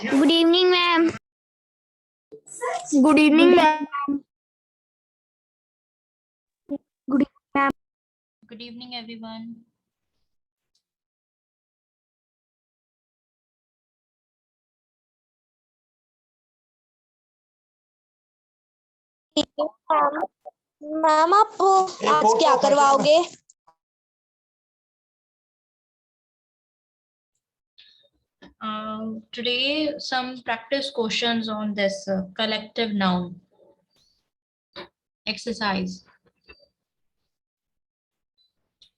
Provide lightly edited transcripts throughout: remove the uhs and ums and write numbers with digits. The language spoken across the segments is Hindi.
Good evening, ma'am. Good evening, ma'am. Good evening, ma'am. Good evening, everyone. Ma'am आप आज क्या करवाओगे? Today, some practice questions on this collective noun exercise.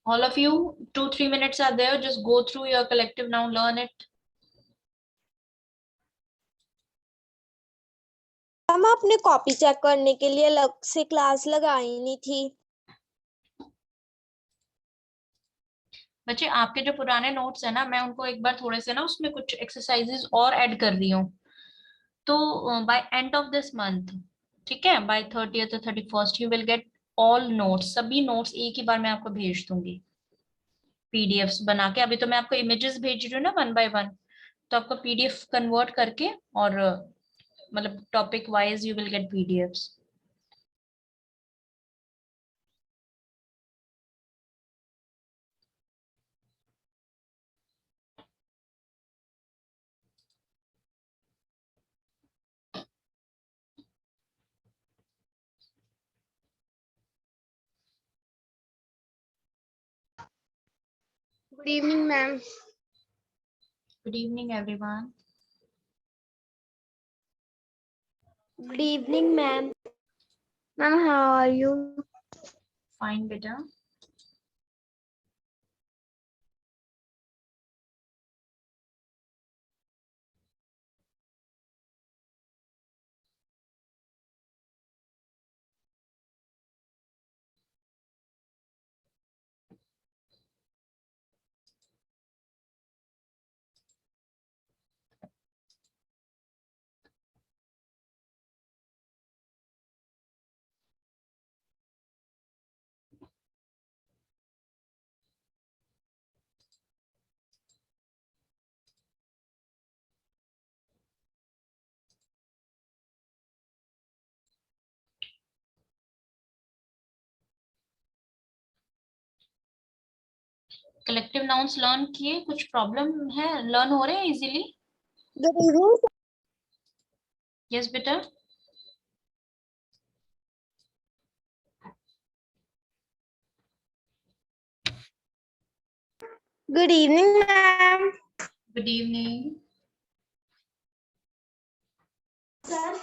All of you, 2-3 minutes are there. Just go through your collective noun, learn it. Ma'am आपने कॉपी चेक करने के लिए अलग से क्लास लगाई नहीं थी। बच्चे आपके जो पुराने नोट्स है ना, मैं उनको एक बार थोड़े से ना उसमें कुछ एक्सरसाइजेस और ऐड कर रही हूँ। तो by end of this month, ठीक है, by 30th or 31st you will get all notes, सभी नोट्स एक ही बार मैं आपको भेज दूंगी पीडीएफ्स बना के। अभी तो मैं आपको इमेजेस भेज रही हूँ ना 1 by 1, तो आपको पीडीएफ कन्वर्ट करके और मतलब topic wise you will gate PDFs. Good evening, ma'am. Good evening everyone. Good evening, ma'am. Ma'am, how are you? Fine बेटा। कलेक्टिव नाउन्स लर्न किए, कुछ प्रॉब्लम है? लर्न हो रहे हैं इजीली? Good evening. यस बेटा। Good evening, ma'am. Good evening. Sir.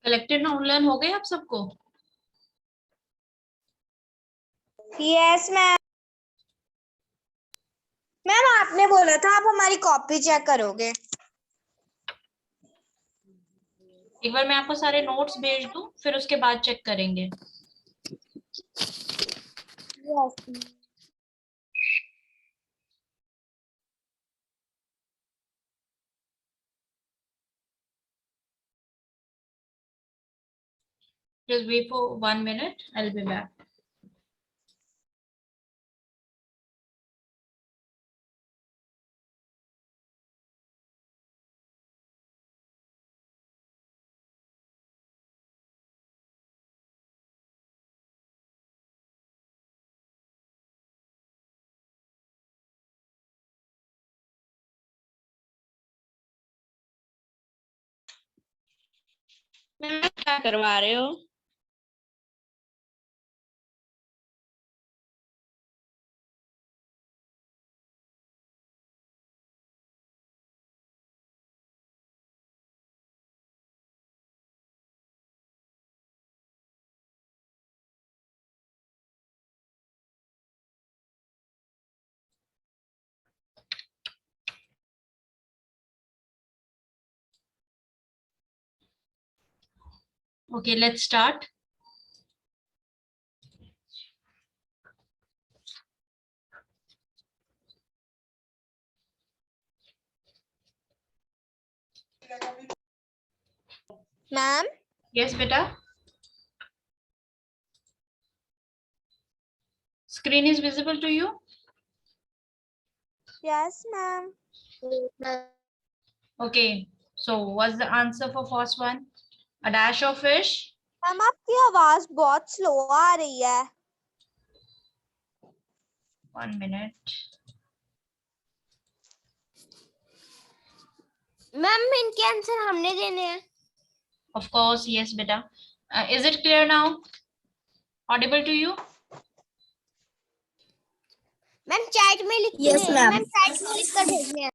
Collective noun learn हो गए आप सबको? Yes ma'am. मैम आपने बोला था आप हमारी कॉपी चेक करोगे। एक बार मैं आपको सारे नोट्स भेज दूं, फिर उसके बाद चेक करेंगे। Yes. Just wait for 1 minute, I'll be back. Ma'am क्या करवा रहे हो? Okay, let's start. Ma'am Yes, beta. Screen is visible to you? Yes ma'am. Okay. So what's the answer for first one? A dash of fish. Ma'am आपकी आवाज बहुत स्लो आ रही है। 1 minute. मैम इनके आंसर हमने देने हैं। Of course, yes, beta. Is it clear now? Audible to you? Ma'am chat में लिखने Yes, हैं। ma'am. मैम चैट में लिख कर भेजने हैं।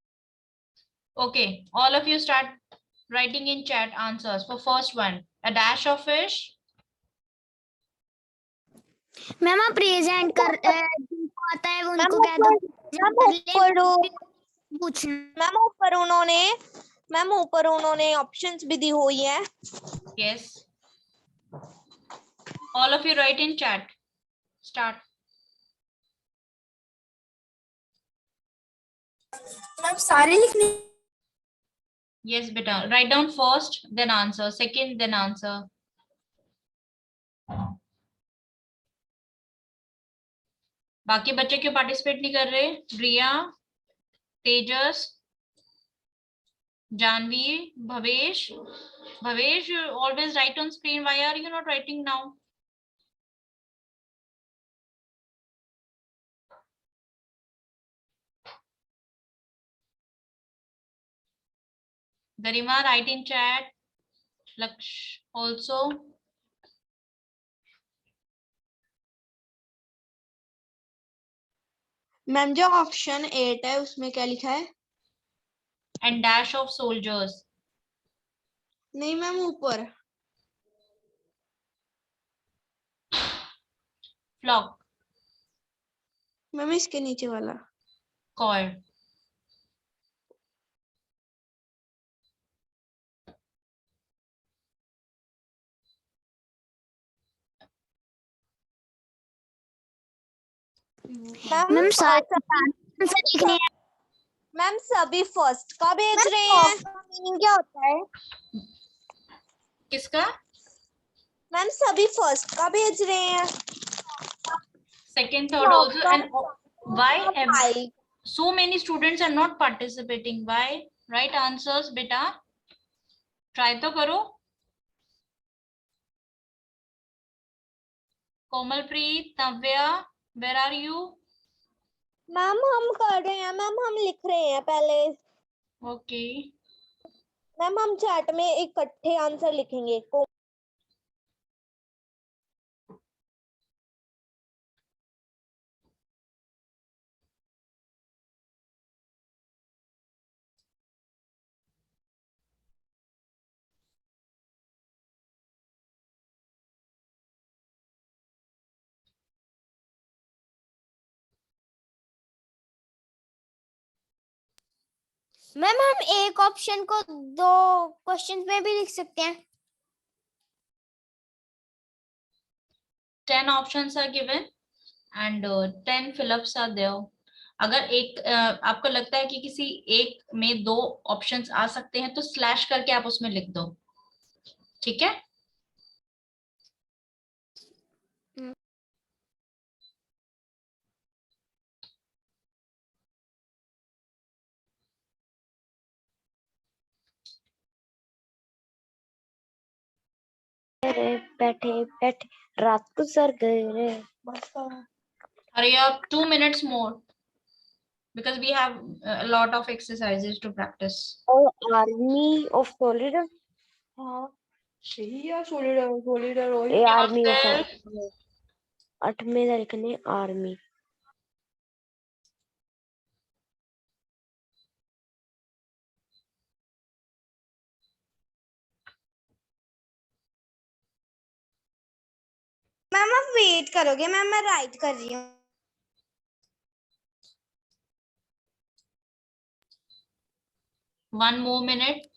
Okay. All of you start writing in chat answers for first one. A dash of fish. Ma'am आप प्रेजेंट कर जिनको आता है वो उनको कह दो पूछना। मैम ऊपर उन्होंने ऑप्शंस भी दी हुई है। Yes. All of you write in chat. Start. Ma'am सारे लिखने। Yes, beta. Write down first, then answer. Second, then answer. बाकी बच्चे क्यों पार्टिसिपेट नहीं कर रहे? Riya, Tejas, Janvi, Bhavesh. Bhavesh, you always write on screen. Why are you not writing now? Garima, write in chat. Laksh also. Ma'am जो ऑप्शन 8 है उसमें क्या लिखा है? And dash of soldiers. नहीं मैम ऊपर। Flock. मैम इसके नीचे वाला। Cord. मैम सारे आंसर लिखने हैं। मैम सभी फर्स्ट का भेज रहे हैं। मीनिंग क्या होता है? किसका? मैम सभी फर्स्ट का भेज रहे हैं। Second, third also. And why Five. so many students are not participating? Why? Write answers, beta. Try तो करो. Komalpreet, Navya, where are you? Ma'am हम कर रहे हैं। मैम हम लिख रहे हैं पहले। Okay. मैम हम चैट में इकट्ठे आंसर लिखेंगे। मैम हम एक ऑप्शन को दो क्वेश्चन में भी लिख सकते हैं। 10 options are given and 10 fill-ups are there. अगर एक आपको लगता है कि किसी एक में दो ऑप्शंस आ सकते हैं तो स्लैश करके आप उसमें लिख दो, ठीक है? बैठे बैठे रात को सर गए रे। Hurry up, 2 minutes more because we have a lot of exercises to practice. Army of soldier. हाँ सही है। Soldier a army of Yourself. 8 में लिखने आर्मी। मैम आप वेट करोगे? मैम मैं राइट कर रही हूँ। 1 more minute.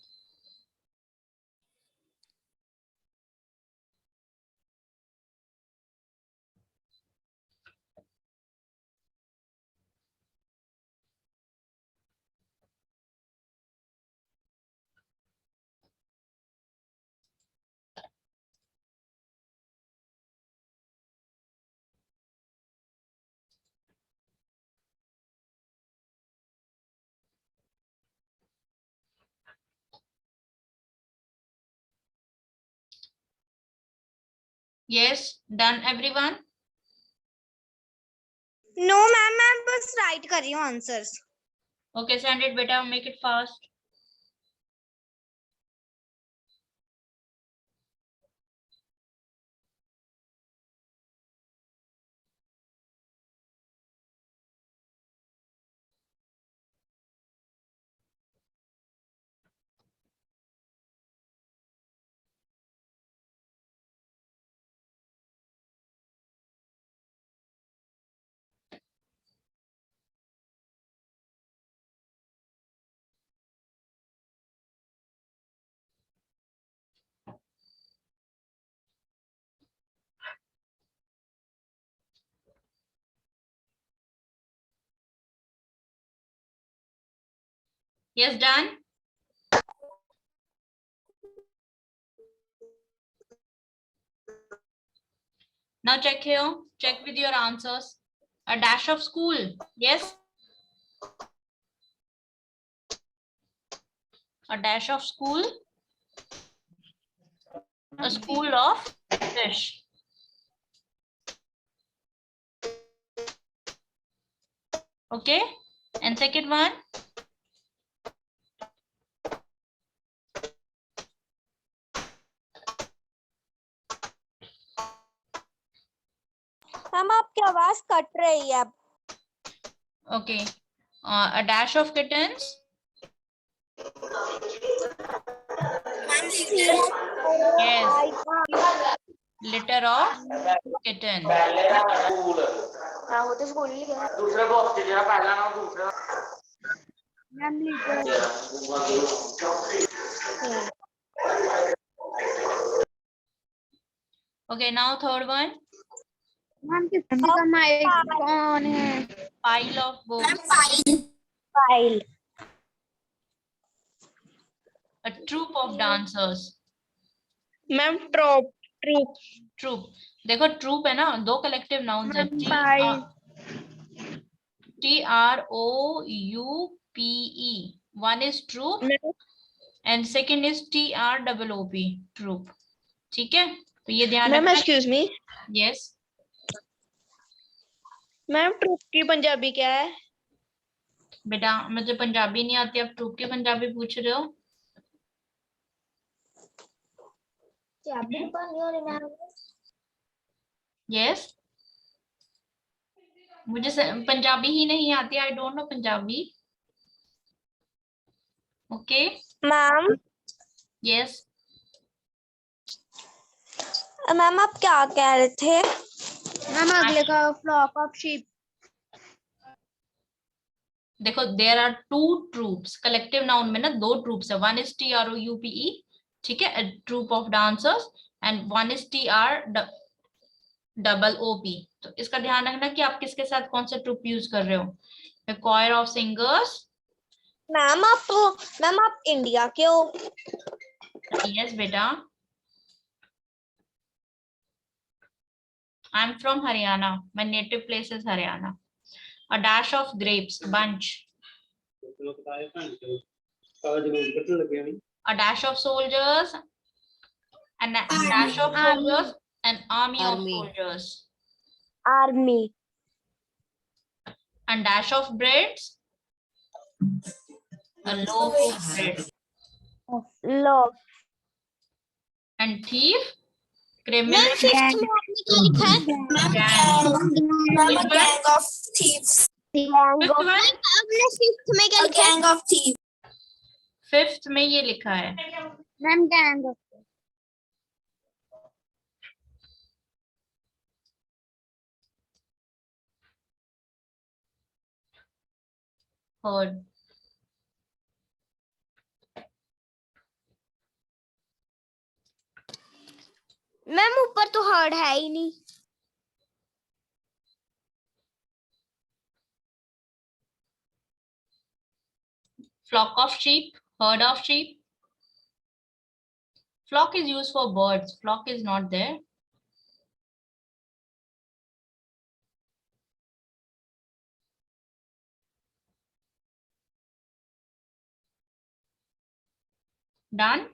Yes, done everyone? No ma'am, मैं बस राइट कर रही हूँ answers. Okay, send it beta, make it fast. Yes, done? Now check here, check with your answers. A dash of school, yes? A dash of school. A school of fish. Okay, and second one. Ma'am आपकी आवाज कट रही है अब. Okay, a dash of kittens. Yes, litter of kitten. हाँ वो तो स्कूल ही गया. दूसरे बॉक्स जरा पहला नाम दूसरा ma'am leader. Okay, now third one. Ma'am किसी का माइक ऑन है. Pile of books. File. A troop of dancers. Ma'am troop. Troop. देखो troop है ना, दो collective nouns है. TROUPE. One is troop and second is TROOP. Troop. ठीक है, तो ये ध्यान मैम रखना. Excuse me. Yes. Ma'am troop की पंजाबी क्या है? बेटा मुझे पंजाबी नहीं आती, आप ट्रूप की पंजाबी पूछ रहे हो? यस, मुझे पंजाबी ही नहीं आती. I don't know Punjabi. Okay. Ma'am. Yes, ma'am आप क्या कह रहे थे? मैम अगले का फ्लॉक ऑफ शीप. देखो there are two troops. Collective noun में ना दो ट्रूप्स है. वन इज TROUPE, ठीक है, troupe of dancers, and one is TROOP. तो इसका ध्यान रखना कि आप किसके साथ कौन सा ट्रूप यूज कर रहे हो. choir of singers. मैम आप इंडिया के हो? Yes बेटा, I'm from Haryana. My native place is Haryana. A dash of grapes, bunch. A dash of soldiers, and a dash of soldiers, an army of soldiers. Army. And dash of breads, a loaf of bread. Love. And thief, criminal. Ma'am fifth में आपने क्या लिखा है? Gang of thieves Fifth one? आपने फिफ्थ में क्या लिखा है? गैंग ऑफ थीव्स Fifth में ये लिखा है. Ma'am gang. Heard. मैम ऊपर तो हर्ड है ही नहीं. Flock of sheep, herd of sheep. Flock is used for birds. Flock is not there. Done?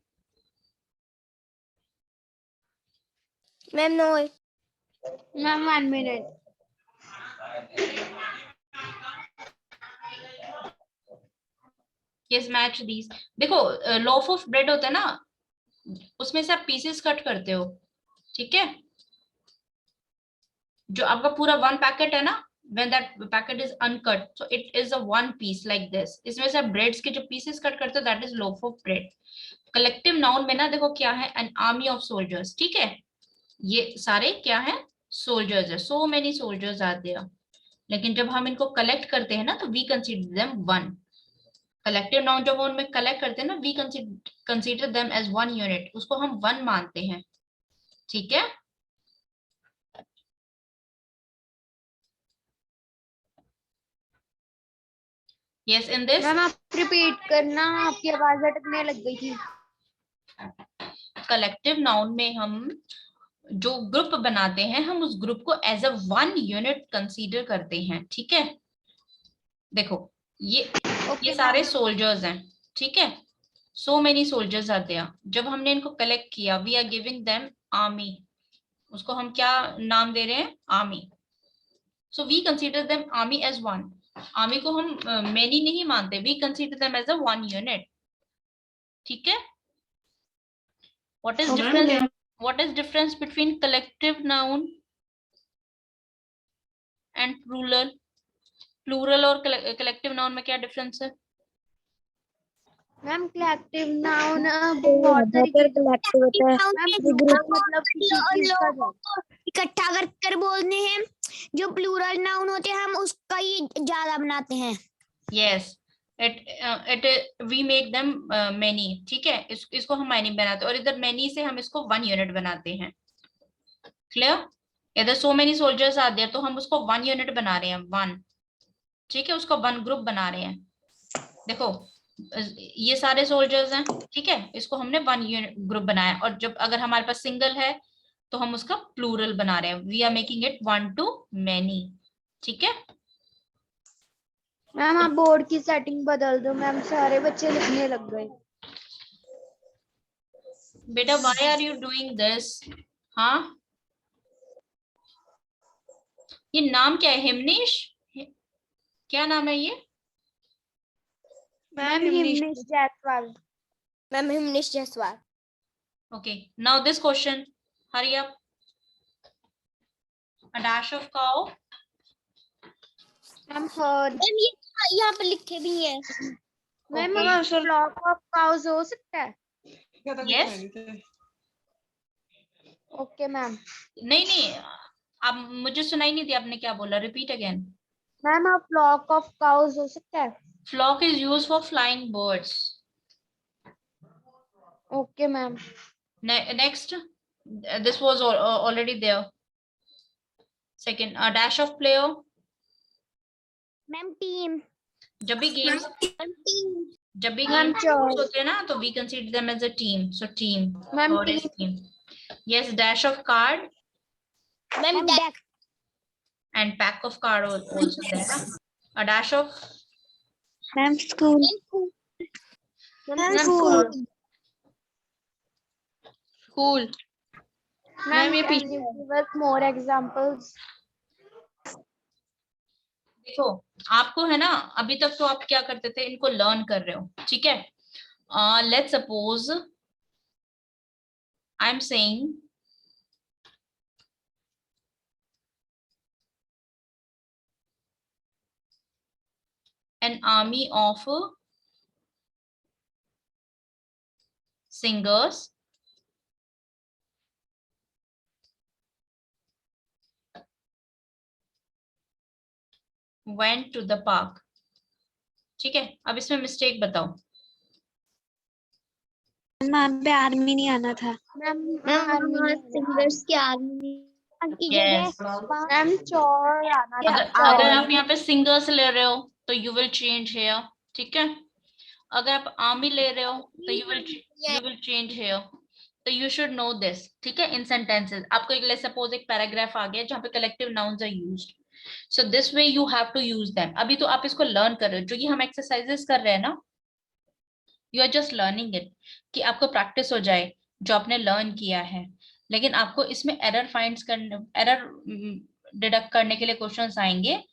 Ma'am no ma'am 1 minute. Yes match these. देखो लॉफ ऑफ ब्रेड होता है ना, उसमें से आप पीसेस कट करते हो, ठीक है। जो आपका पूरा 1 पैकेट है ना, when that packet is uncut, so it is a 1 piece like this. इसमें से आप ब्रेड्स के जो पीसेस कट करते हो, that is loaf of bread. Collective noun में ना देखो क्या है, an army of soldiers, ठीक है। ये सारे क्या है, सोल्जर्स है, so many soldiers are there. लेकिन जब हम इनको कलेक्ट करते हैं ना, तो we consider them one. Collective noun जब उनमें कलेक्ट करते हैं ना, we consider them as one unit, उसको हम one मानते हैं, ठीक है। Yes, in this मैम आप रिपीट करना, आपकी आवाज अटकने लग गई थी। कलेक्टिव नाउन में हम जो ग्रुप बनाते हैं, हम उस ग्रुप को एज अ 1 यूनिट कंसीडर करते हैं, ठीक है। देखो ये सारे सोल्जर्स हैं, ठीक है। So many soldiers are there. जब हमने इनको कलेक्ट किया, we are giving them army, उसको हम क्या नाम दे रहे हैं, army. So we consider them army as one. Army को हम मेनी नहीं मानते, we consider them as a 1 unit, ठीक है। What is difference? What is difference between collective noun and plural? Plural और collective noun में क्या difference है? मैम कलेक्टिव नाउन बहुत तरीके कलेक्टिव मतलब किसी चीज का इकट्ठा कर बोलते हैं। जो प्लूरल नाउन होते हैं हम उसका ही ज्यादा बनाते हैं। Yes, we make them many, ठीक है। इसको हम many बनाते हैं, और इधर many से हम इसको 1 यूनिट बनाते हैं। Clear? इधर so many soldiers are there, तो हम उसको 1 यूनिट बना रहे हैं, 1, ठीक है, उसको 1 ग्रुप बना रहे हैं। देखो ये सारे सोल्जर्स हैं, ठीक है, इसको हमने 1 यूनिट ग्रुप बनाया। और जब अगर हमारे पास सिंगल है तो हम उसका प्लूरल बना रहे हैं, we are making it 1 to many, ठीक है। मैम आप बोर्ड की सेटिंग बदल दो, मैम सारे बच्चे लिखने लग गए। बेटा why are you doing this? हाँ, ये नाम क्या है, हिमनीश? क्या नाम है ये? Ma'am Himnish Jaiswal. Ma'am Himnish Jaiswal. Okay, now this question, hurry up. A dash of cow. Ma'am herd. Ma'am ये यहाँ पे लिखे भी हैं। Ma'am Okay. Flock of cows हो सकता है? Yes. Okay ma'am. नहीं, अब मुझे सुनाई नहीं दिया आपने क्या बोला, रिपीट अगेन। मैम आप फ्लॉक ऑफ काउज हो सकता है? Flock is used for flying birds. Okay ma'am. Next, this was already there. Second, a dash of player. Ma'am team. जब भी games Ma'am, sure. होते हैं ना, तो we consider them as a team. So team. Ma'am, Word is team. Yes, dash of card ma'am deck. and pack of card also there. Na? A dash of ma'am school. Ma'am school. school. Ma'am ये पीछे मोर एग्जांपल्स। देखो आपको है ना, अभी तक तो आप क्या करते थे, इनको लर्न कर रहे हो, ठीक है। Let's suppose I am saying an army of singers went to the park, ठीक है। अब इसमें मिस्टेक बताओ। मैम पे आर्मी नहीं आना था। मैम सिंगर्स की आर्मी की Yes. जगह मैम चोर आना था। अगर आप यहाँ पे सिंगर्स ले रहे हो तो यू विल चेंज हेयर, ठीक है। अगर आप आर्मी ले रहे हो तो यू विल चेंज हेयर। तो यू शुड नो दिस, ठीक है। इन सेंटेंसेस आपको एक सपोज एक पैराग्राफ आ गया जहाँ पे collective nouns are used, so this way you have to use them. अभी तो आप इसको लर्न कर रहे हो, जो कि हम एक्सरसाइजेस कर रहे हैं ना, you are just learning it, कि आपको प्रैक्टिस हो जाए जो आपने लर्न किया है। लेकिन आपको इसमें एरर डिडक्ट करने के लिए क्वेश्चंस आएंगे.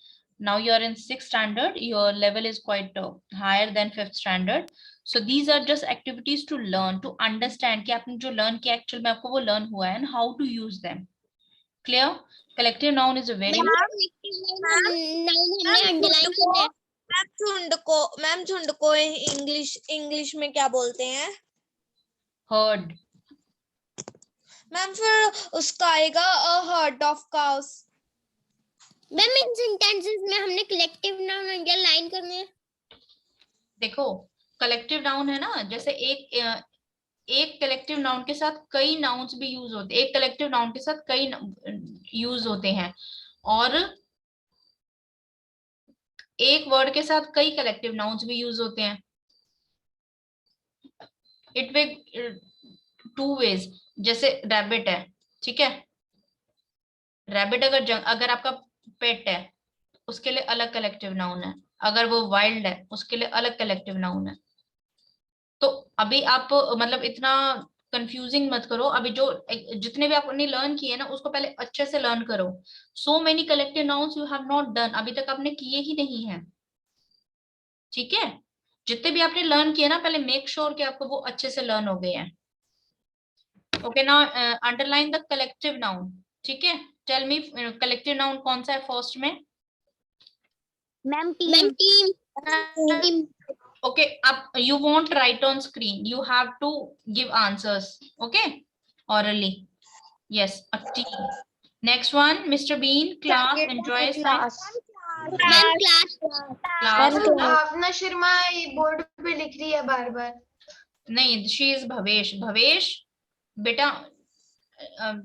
Now you are in 6th standard, your level is quite higher than 5th standard. So these are just activities to learn, to understand कि आपने जो learn किया actual में आपको वो learn हुआ है and how to use them. Clear? Collective noun is a very हमने अंडरलाइन किया है. मैम झुंड को इंग्लिश में क्या बोलते हैं heard. मैम फिर उसका आएगा a herd of cows. Ma'am in sentences में हमने कलेक्टिव नाउन अंडरलाइन करने हैं. देखो कलेक्टिव नाउन है ना, जैसे एक कलेक्टिव नाउन के साथ कई नाउन्स भी यूज होते हैं, एक कलेक्टिव नाउन के साथ कई यूज होते हैं, और एक वर्ड के साथ कई कलेक्टिव नाउन्स भी यूज होते हैं. It will 2 ways. जैसे रैबिट है, ठीक है, रैबिट अगर आपका पेट है उसके लिए अलग कलेक्टिव नाउन है, अगर वो वाइल्ड है उसके लिए अलग कलेक्टिव नाउन है. तो अभी आप मतलब इतना कंफ्यूजिंग मत करो, अभी जो जितने भी आपने लर्न किए ना उसको पहले अच्छे से लर्न करो. So many collective nouns you have not done, अभी तक आपने किए ही नहीं है. ठीक है, जितने भी आपने लर्न किए ना पहले मेक श्योर कि आपको वो अच्छे से लर्न हो गए हैं. Okay, now underline the collective noun. ठीक है, टेल मी कलेक्टिव नाउन कौन सा है फर्स्ट में. Ma'am team. Okay, you won't write on screen, you have to give answers, okay, orally. Yes, a team. Next one, Mr. Bean, class, enjoys ma'am class. Bhavna Sharma board पे लिख रही है बार बार. नहीं, she is Bhavesh beta,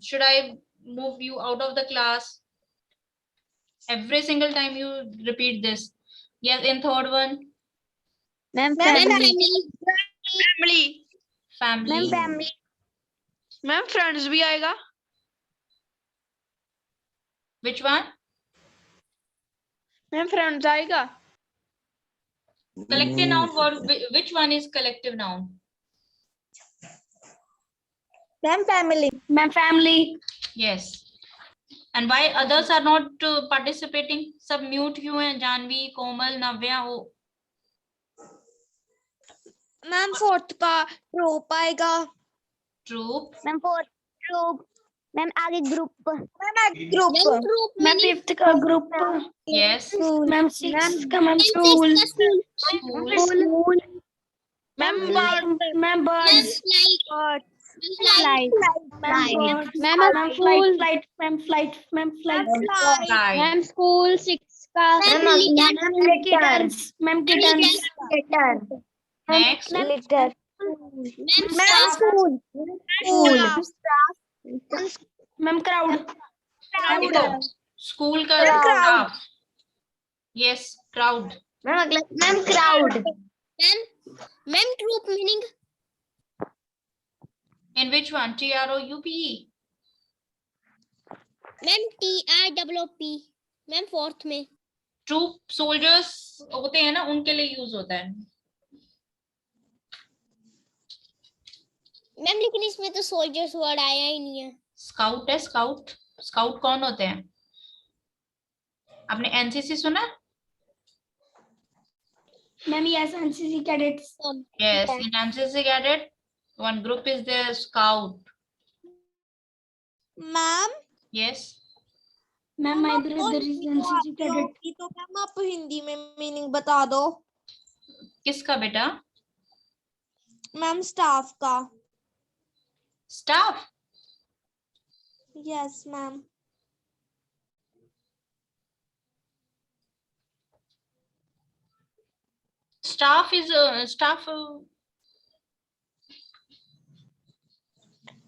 should I move you out of the class? Every single time you repeat this. Yes, in third one, ma'am family. Ma'am friends भी आएगा. Which one? मैम फ्रेंड्स आएगा. Collective noun word, which one is collective noun? Ma'am family. Yes. And why others are not participating? सब mute क्यों हैं? जानवी, कोमल, नव्या, वो. मैम फोर्थ का ट्रोप आएगा. Troop. Ma'am group. मैम आगे ग्रुप. ग्रुप. मैम फिफ्थ का ग्रुप. Yes. मैम सिक्स का ma'am school. Ma'am birds. Flight. Ma'am flight. Right. Ma'am school 6 का. Ma'am kittens. Next. Litter. Ma'am school. Ma'am crowd. School का staff. Yes, crowd. Ma'am crowd. Ma'am troop meaning. In which one? TROUPE. Ma'am TROOP. Ma'am fourth में. Troop soldiers होते हैं ना, उनके लिए यूज होता है. मैम लेकिन इसमें तो सोल्जर्स वर्ड आया ही नहीं है. Scout है, स्काउट कौन होते हैं? आपने एनसीसी सुना? Ma'am yes NCC cadets. Yes, in NCC cadet, one group is the scout. Ma'am Yes. Ma'am my brother is NCC cadet. तो मैम आप हिंदी में मीनिंग बता दो. किसका बेटा? मैम स्टाफ का. Staff. Yes ma'am. Staff is staff.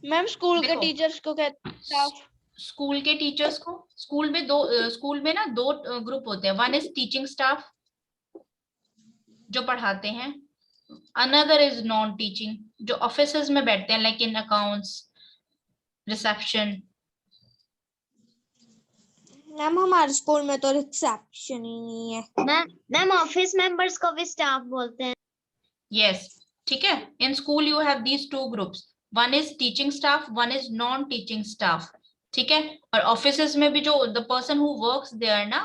Ma'am school के देखो, टीचर्स को कहते हैं स्टाफ. स्कूल के टीचर्स को, स्कूल में ना दो ग्रुप होते हैं. वन इज टीचिंग स्टाफ जो पढ़ाते हैं, अनदर इज नॉन टीचिंग जो ऑफिसेज में बैठते हैं, like in accounts, reception. Ma'am हमारे स्कूल में तो रिसेप्शन ही नहीं है. मैम ऑफिस मेंबर्स को भी स्टाफ बोलते हैं. Yes, ठीक है. In school you have these two groups, one is teaching staff, one is non teaching staff, ठीक है। और ऑफिसेस में भी जो the person who works there ना,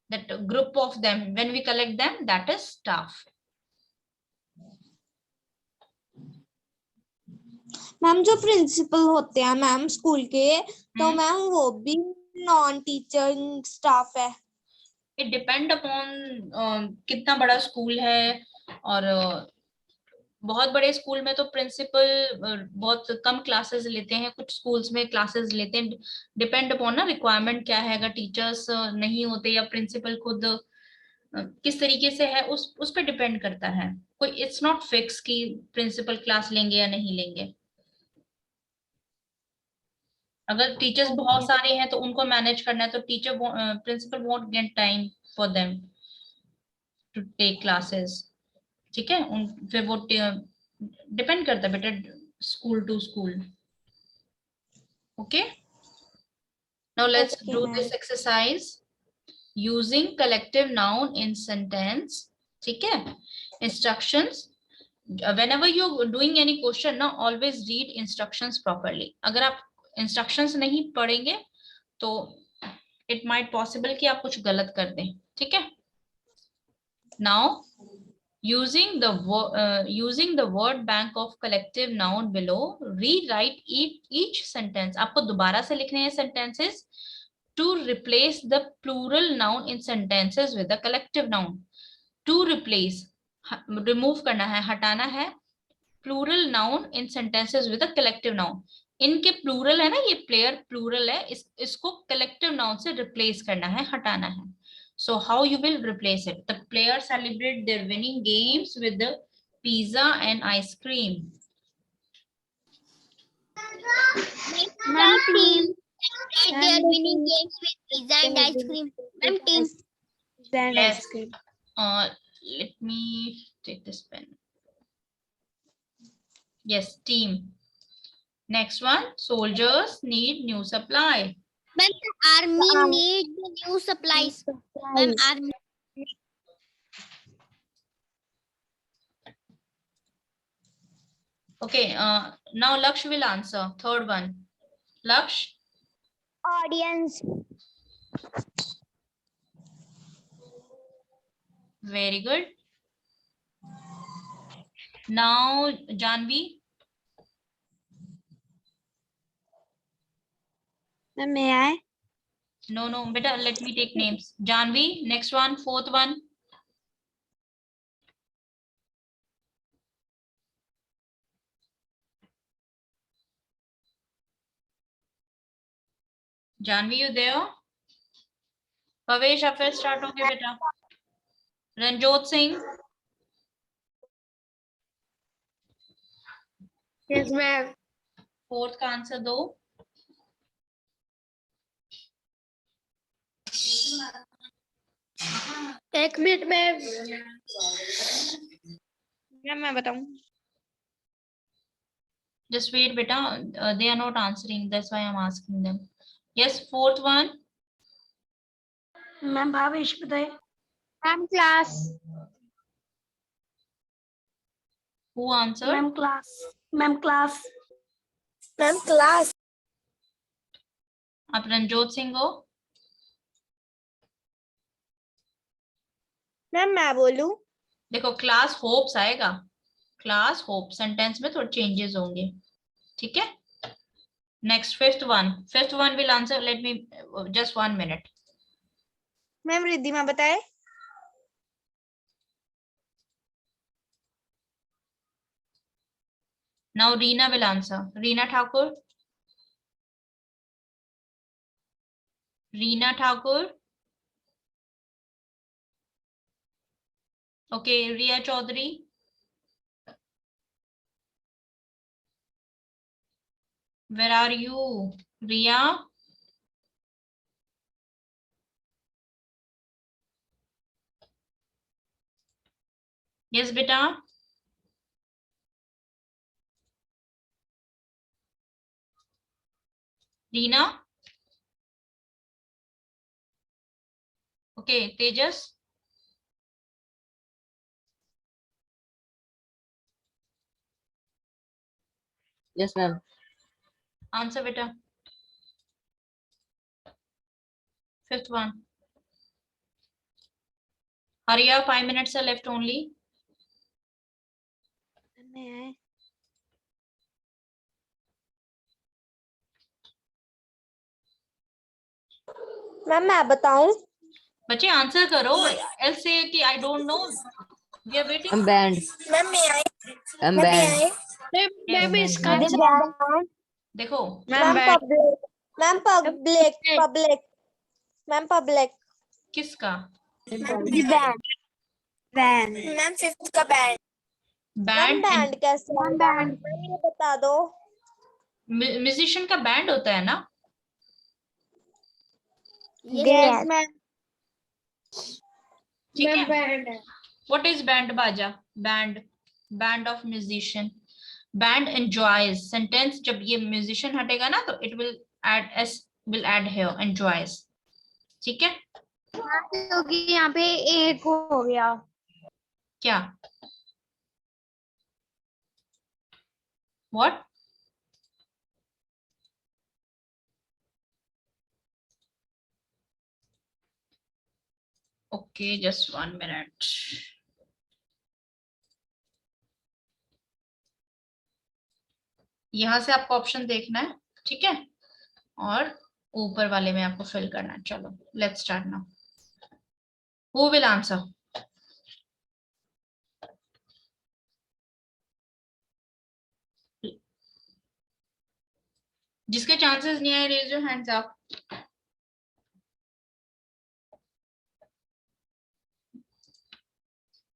that group of them, when we collect them, that is staff. Ma'am जो प्रिंसिपल होते हैं मैम स्कूल के, तो मैम वो भी नॉन टीचिंग स्टाफ है? इट डिपेंड अपॉन कितना बड़ा स्कूल है, और बहुत बड़े स्कूल में तो प्रिंसिपल बहुत कम क्लासेस लेते हैं, कुछ स्कूल्स में क्लासेस लेते हैं। डिपेंड अपॉन ना रिक्वायरमेंट क्या है, अगर टीचर्स नहीं होते या प्रिंसिपल खुद किस तरीके से है, उस पर डिपेंड करता है। कोई इट्स नॉट फिक्स कि प्रिंसिपल क्लास लेंगे या नहीं लेंगे। अगर टीचर्स बहुत सारे हैं तो उनको मैनेज करना है, तो teacher principal won't get time for them to take classes, ठीक है। उन फिर वो डिपेंड करता है बेटा, school to school. Okay, now let's Okay, do ma'am. This exercise using collective noun in sentence, ठीक है। Instructions, whenever you're doing any question ना, always read instructions properly। अगर आप instructions नहीं पढ़ेंगे तो it might possible कि आप कुछ गलत कर दें, ठीक है। Now using the word bank of collective noun below, rewrite each sentence। आपको दोबारा से लिखने हैं sentences to replace the plural noun in sentences with the collective noun। to replace, remove करना है, हटाना है plural noun in sentences with a collective noun. इनके प्लूरल है ना, ये प्लेयर प्लूरल है, इसको कलेक्टिव नाउन से रिप्लेस करना है, हटाना है। So how you will replace it? The player celebrate their winning games with pizza and ice cream. Ma'am, team celebrate their winning games with pizza and ice cream. Ma'am, team. And Yes. ice cream. Let me take this pen. Yes, team. Next one, soldiers need new supply. Ma'am, the army needs new supplies. Ma'am, army. Okay, now Laksh will answer. Third one. Laksh? Audience. Very good. Now Janvi? Ma'am, may I? No, beta, let me take names. Janvi, next one, fourth one. Janvi, you there? Pavesh, affair start हो गया बेटा। Ranjot Singh? Yes, ma'am. Fourth का आंसर दो। एक मिनट में मैं बताऊं? Just wait beta, they are not answering, that's why I'm asking them. Yes, fourth one. Ma'am Bhavesh बताए। Ma'am, class. Who answered? Ma'am class. Ma'am class. Ma'am class. आप रंजोत सिंह हो? मैम, मैं बोलूं? देखो क्लास होप्स आएगा, क्लास होप सेंटेंस में थोड़े चेंजेस होंगे, ठीक है। Next fifth one will answer, let me just 1 minute। Ma'am, Riddhima बताए? Now Reena will answer. Reena Thakur? Reena Thakur? Okay, Riya Chaudhary? Where are you, Riya? Yes, beta. Reena? Okay, Tejas? Yes, ma'am. Answer beta. Fifth one. Hurry up, 5 minutes are left only. Ma'am मैं बताऊं? बच्चे आंसर करो, else say कि I don't know. We are waiting. I'm banned. Ma'am मैं आई। I'm banned. मैम इसका मैम देखो public. Ma'am public public. Ma'am public. किसका बैंड। मैम फिफ्थ का बैंड। मैम बैंड, बैंड कैसे होगा? मैम ये बता दो। म्यूजिशियन का बैंड होता है ना? Yes ma'am. ठीक है। What is बैंड बाजा? Band, band of musician. Band enjoys, sentence जब ये म्यूजिशियन हटेगा ना तो it will add S, will add here enjoys. ठीक है। क्योंकि यहाँ पे एक हो गया। क्या? What? Okay, just 1 minute. यहाँ से आपको ऑप्शन देखना है, ठीक है, और ऊपर वाले में आपको फिल करना है। चलो let's start now. Who will answer? जिसके चांसेस नहीं आए raise your hands up.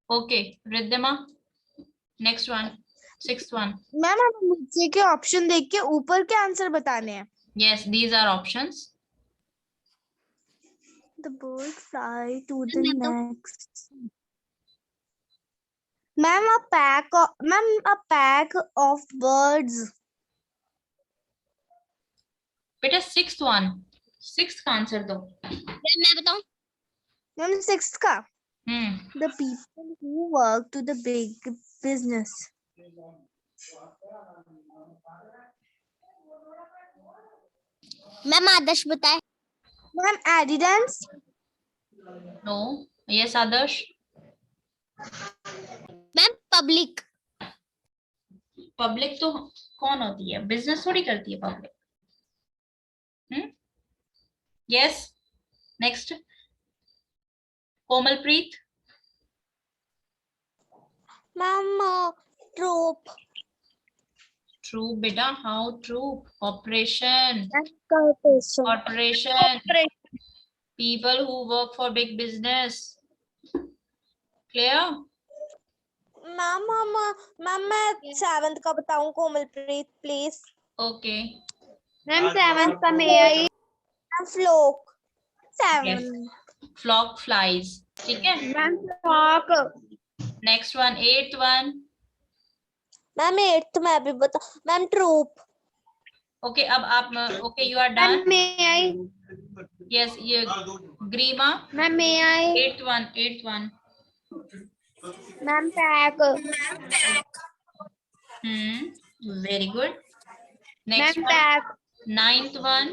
Okay Riddhima, next one, sixth one. Ma'am हमें नीचे के ऑप्शन देख के ऊपर के आंसर बताने हैं। Yes, these are options. The bird fly to the next. Ma'am, a pack of birds. बेटा सिक्स्थ वन, सिक्स्थ का आंसर दो। मैं बताऊं? Ma'am, sixth का. The people who work to the big business. Ma'am Adarsh बताए। Ma'am, Adidas. No. Yes Adarsh. Ma'am public. Public तो कौन होती है? बिजनेस थोड़ी करती है public. Yes, next. Komalpreet. Ma'am, troop. True बेटा, how true? Operation, Corporation. corporation, people who work for big business. Clear? Ma'am, मैं seventh का बताऊं Komalpreet, please. Okay. Ma'am, seventh का मैं आई. Flock. Yes. Flock flies. ठीक है. Ma'am, flock. Next one, eighth one. Ma'am eighth मैं भी बता। Ma'am troop. Okay, अब आप okay, you are done. मैं आई। Yes, ये ग्रीमा। मैम मैं आई। Eighth one, eighth one. Ma'am pack. Very good. Next ma'am one, pack. ninth one,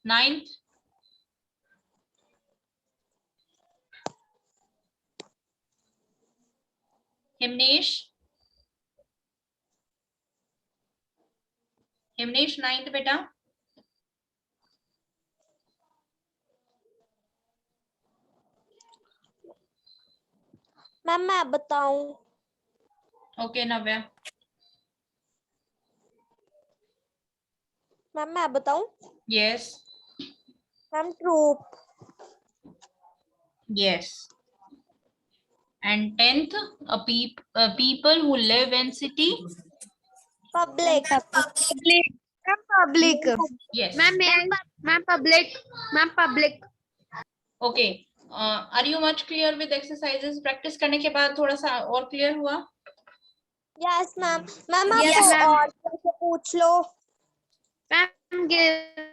ninth. Himnesh, Himnesh ninth बेटा। मैम मैं बताऊं? ओके नव्या। मैम मैं बताऊं? Yes. Ma'am troop. Yes. And tenth, people who live in city. Public. Public. Yes. Ma'am public. Ma'am public. Okay. Are you much clear with exercises? Practice करने के बाद थोड़ा सा और clear हुआ? Yes ma'am. मैम आप और से पूछ लो। Ma'am give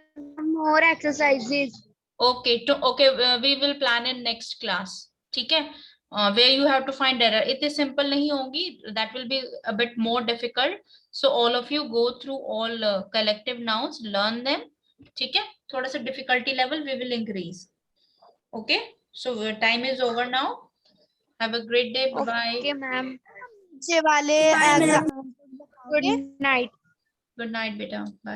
more exercises. Okay. तो okay, we will plan in next class. ठीक है. where you have to find error. इतने simple नहीं होंगी, that will be a bit more difficult. So all of you go through all collective nouns, learn them. ठीक है, थोड़ा सा difficulty level we will increase. Okay, so time is over now. Have a great day. Bye bye. Okay ma'am, नीचे वाले Bye, exam ma'am. Good night. Good night, beta. Bye.